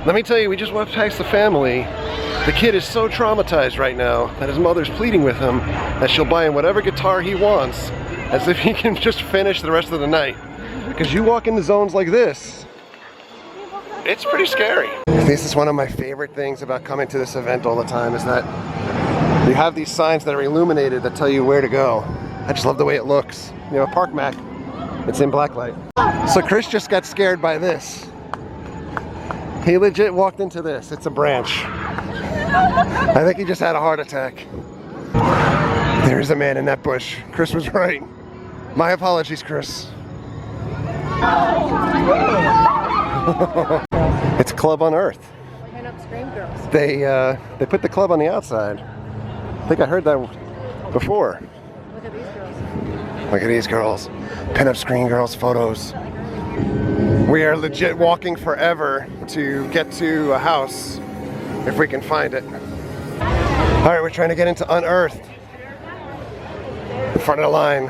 Let me tell you, we just walked past the family. The kid is so traumatized right now that his mother's pleading with him that she'll buy him whatever guitar he wants, as if he can just finish the rest of the night. Because you walk into zones like this, it's pretty scary. This is one of my favorite things about coming to this event all the time, is that you have these signs that are illuminated that tell you where to go. I just love the way it looks. You know, Park Mac, it's in blacklight. So Chris just got scared by this. He legit walked into this. It's a branch. I think he just had a heart attack. There's a man in that bush. Chris was right. My apologies, Chris. It's Club Unearthed. Scream girls. They put the club on the outside. I think I heard that before. Look at these girls. Look at these girls. Pinup Screen Girls photos. We are legit walking forever to get to a house, if we can find it. Alright, we're trying to get into Unearthed. In front of the line.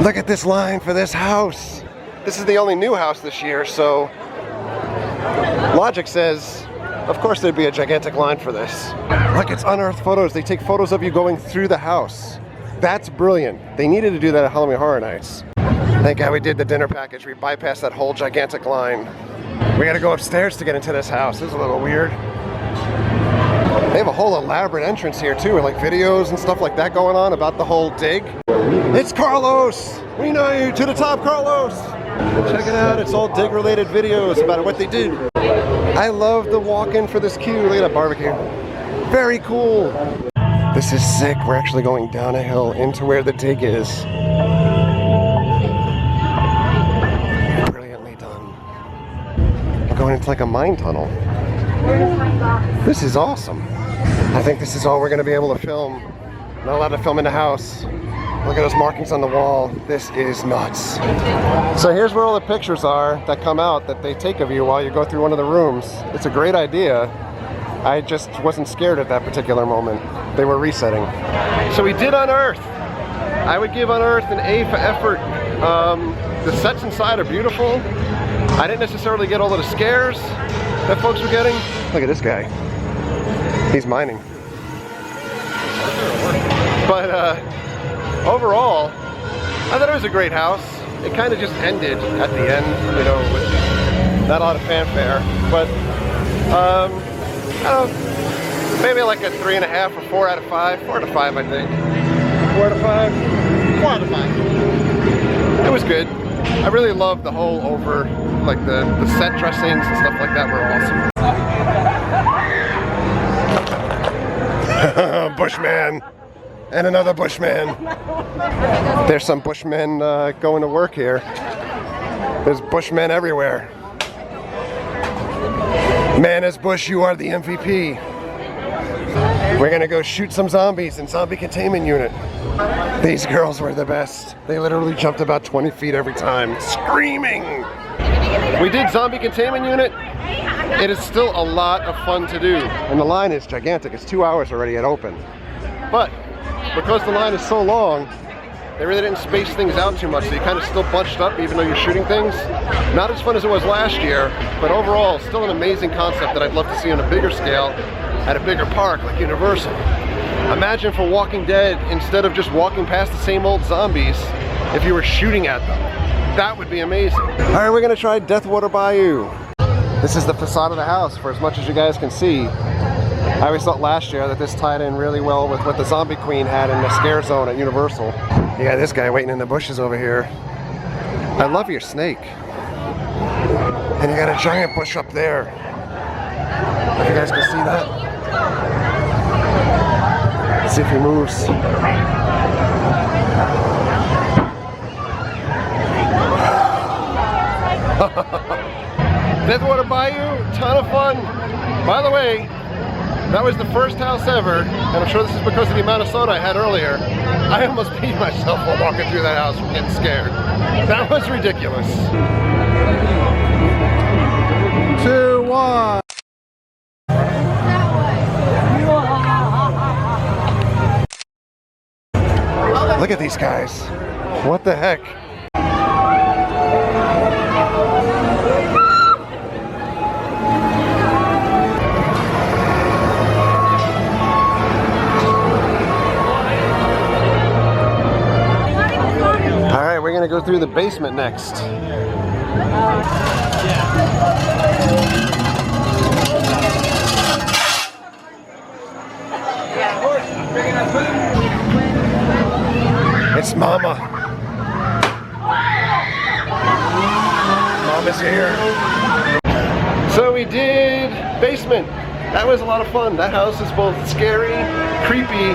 Look at this line for this house. This is the only new house this year, so logic says, of course there'd be a gigantic line for this. Look, it's Unearthed photos. They take photos of you going through the house. That's brilliant. They needed to do that at Halloween Horror Nights. Thank God we did the dinner package. We bypassed that whole gigantic line. We gotta go upstairs to get into this house. This is a little weird. They have a whole elaborate entrance here too, with like videos and stuff like that going on about the whole dig. It's Carlos! We know you! To the top, Carlos! Check it out, it's all dig related videos about what they did. I love the walk-in for this queue. Look at that barbecue. Very cool. This is sick. We're actually going down a hill into where the dig is. Brilliantly done. We're going into like a mine tunnel. This is awesome. I think this is all we're going to be able to film. Not allowed to film in the house. Look at those markings on the wall. This is nuts. So here's where all the pictures are that come out that they take of you while you go through one of the rooms. It's a great idea. I just wasn't scared at that particular moment. They were resetting. So we did Unearthed. I would give Unearthed an A for effort. The sets inside are beautiful. I didn't necessarily get all of the scares that folks were getting. Look at this guy. He's mining. But overall, I thought it was a great house. It kind of just ended at the end, you know, with not a lot of fanfare. But I don't know, maybe like a 3.5 or 4 out of 5. 4 out of 5, I think. 4 out of 5. 4 out of 5. It was good. I really loved the whole over, like the set dressings and stuff like that were awesome. Bushman. And another Bushman. There's some Bushmen going to work here. There's Bushmen everywhere. Man as Bush, you are the MVP. We're gonna go shoot some zombies in Zombie Containment Unit. These girls were the best. They literally jumped about 20 feet every time, screaming. We did Zombie Containment Unit. It is still a lot of fun to do. And the line is gigantic. It's 2 hours already at open. But because the line is so long, they really didn't space things out too much, so you kind of still bunched up even though you're shooting things. Not as fun as it was last year, but overall still an amazing concept that I'd love to see on a bigger scale at a bigger park like Universal. Imagine for Walking Dead, instead of just walking past the same old zombies, if you were shooting at them. That would be amazing. Alright, we're gonna try Deathwater Bayou. This is the facade of the house for as much as you guys can see. I always thought last year that this tied in really well with what the Zombie Queen had in the scare zone at Universal. Yeah, this guy waiting in the bushes over here. I love your snake. And you got a giant bush up there. If you guys can see that. Let's see if he moves. Deathwater Bayou, ton of fun. By the way, that was the first house ever, and I'm sure this is because of the amount of soda I had earlier. I almost peed myself while walking through that house from getting scared. That was ridiculous. 2, 1. Look at these guys. What the heck? through the basement next. It's Mama. Mama's here. So we did basement. That was a lot of fun. That house is both scary, creepy,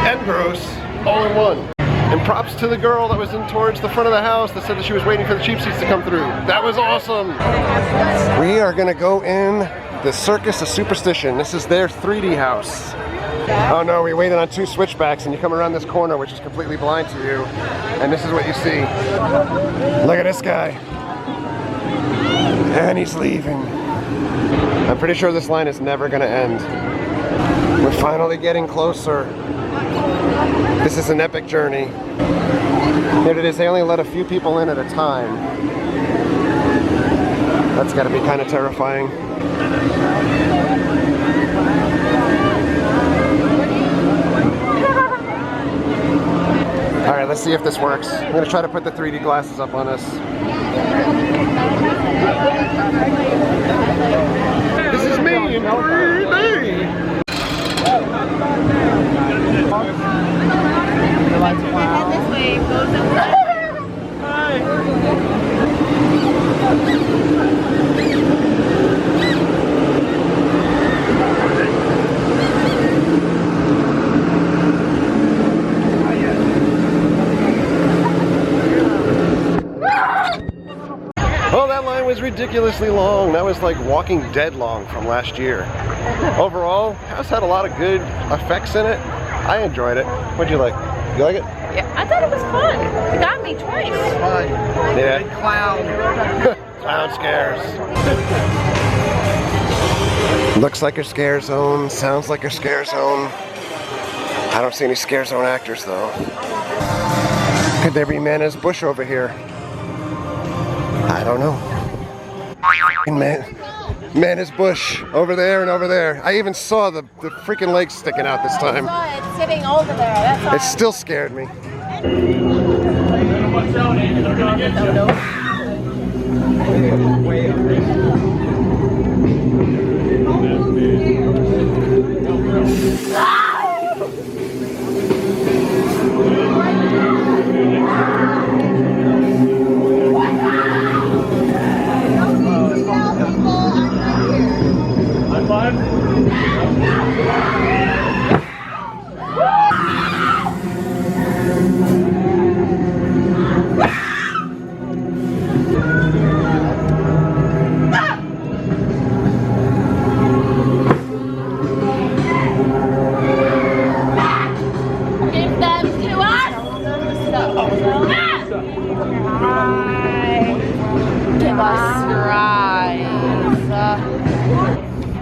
and gross, all in one. And props to the girl that was in towards the front of the house that said that she was waiting for the cheap seats to come through. That was awesome. We are gonna go in the Circus of Superstition. This is their 3D house. Oh no, we waited on 2 switchbacks and you come around this corner which is completely blind to you. And this is what you see. Look at this guy. And he's leaving. I'm pretty sure this line is never gonna end. We're finally getting closer. This is an epic journey. Here it is, they only let a few people in at a time. That's gotta be kind of terrifying. All right, let's see if this works. I'm gonna try to put the 3D glasses up on us. This is me in 3D! This way goes up. Oh, that line was ridiculously long. That was like Walking Dead long from last year. Overall, house had a lot of good effects in it. I enjoyed it. What'd you like? You like it? Yeah, I thought it was fun. It got me twice. Yeah. Clown. Clown scares. Looks like a scare zone. Sounds like a scare zone. I don't see any scare zone actors though. Could there be Mana's Busch over here? I don't know. Mana's Busch over there and over there. I even saw the freaking legs sticking out this time. I saw it sitting over there. That's all. It still scared me.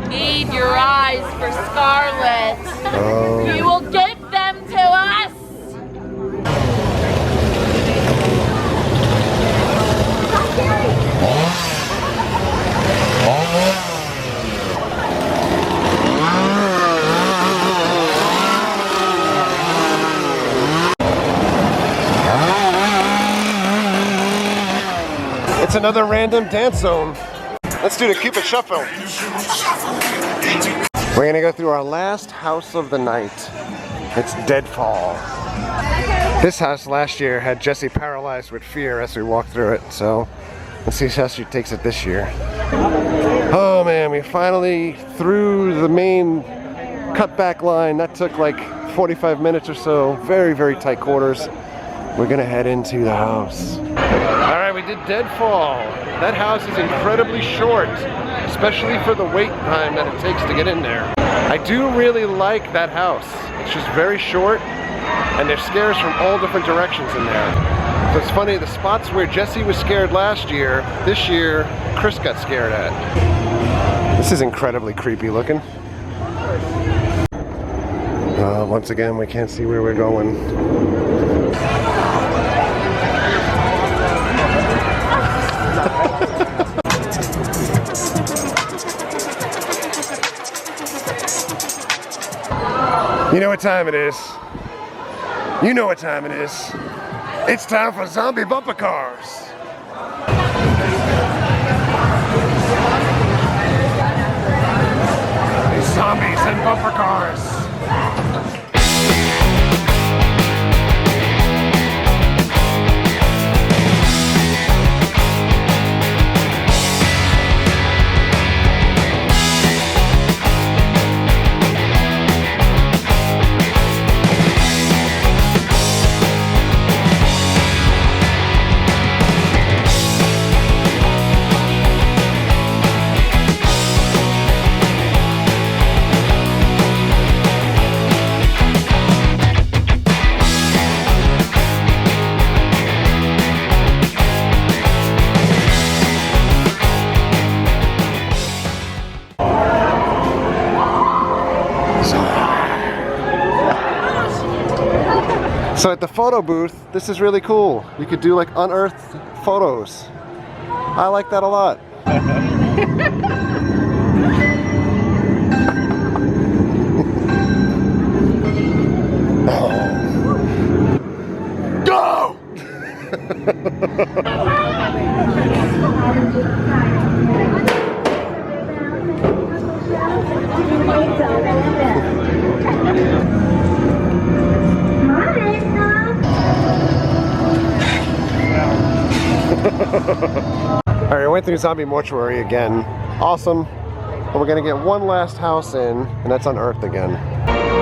Need your eyes for Scarlet. Oh. You will give them to us. It's another random dance zone. Let's do the Cupid Shuffle. We're gonna go through our last house of the night. It's Deadfall. This house last year had Jessie paralyzed with fear as we walked through it, so let's see how she takes it this year. Oh man, we finally through the main cutback line. That took like 45 minutes or so. Very, very tight quarters. We're gonna head into the house. All right, we did Deadfall. That house is incredibly short, especially for the wait time that it takes to get in there. I do really like that house. It's just very short, and there's scares from all different directions in there. So it's funny, the spots where Jessie was scared last year, this year, Chris got scared at. This is incredibly creepy looking. Once again, we can't see where we're going. You know what time it is. You know what time it is. It's time for zombie bumper cars. These zombies and bumper cars. So at the photo booth, this is really cool. You could do like unearthed photos. I like that a lot. Go! Alright, I went through Zombie Mortuary again. Awesome. But we're gonna get one last house in, and that's unearthed again.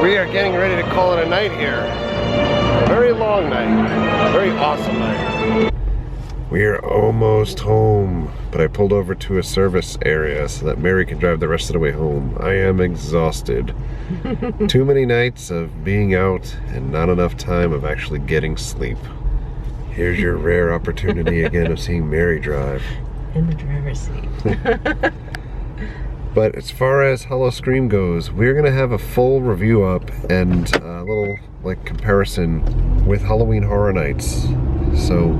We are getting ready to call it a night here. A very long night. A very awesome night. We are almost home, but I pulled over to a service area so that Mary can drive the rest of the way home. I am exhausted. Too many nights of being out and not enough time of actually getting sleep. Here's your rare opportunity again of seeing Mary drive. In the driver's seat. But as far as Howl-O-Scream goes, we're gonna have a full review up and a little like comparison with Halloween Horror Nights. So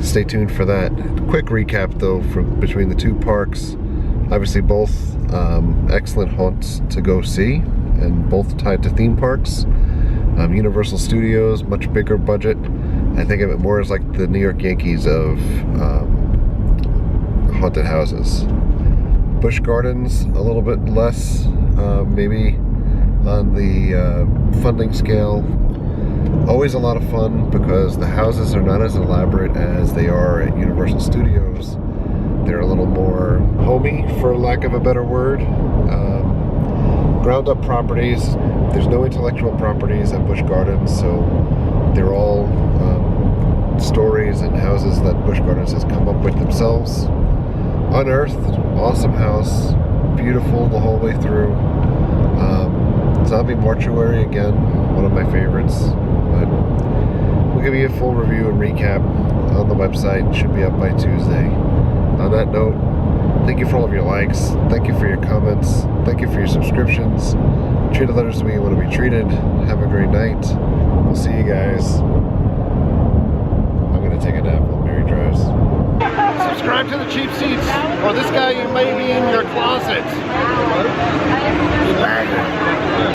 stay tuned for that. Quick recap though from between the two parks. Obviously both excellent haunts to go see and both tied to theme parks. Universal Studios, much bigger budget. I think of it more as like the New York Yankees of haunted houses. Busch Gardens, a little bit less, maybe on the funding scale. Always a lot of fun because the houses are not as elaborate as they are at Universal Studios. They're a little more homey, for lack of a better word. Ground up properties. There's no intellectual properties at Busch Gardens, so they're all stories and houses that Busch Gardens has come up with themselves. Unearthed, awesome house, beautiful the whole way through. Zombie Mortuary, again, one of my favorites. But we'll give you a full review and recap on the website. It should be up by Tuesday. On that note, thank you for all of your likes. Thank you for your comments. Thank you for your subscriptions. Treat others the way you want to be treated. Have a great night. We'll see you guys. I'm going to take a nap while Mary drives. Subscribe to the cheap seats. Or this guy, you may be in your closet.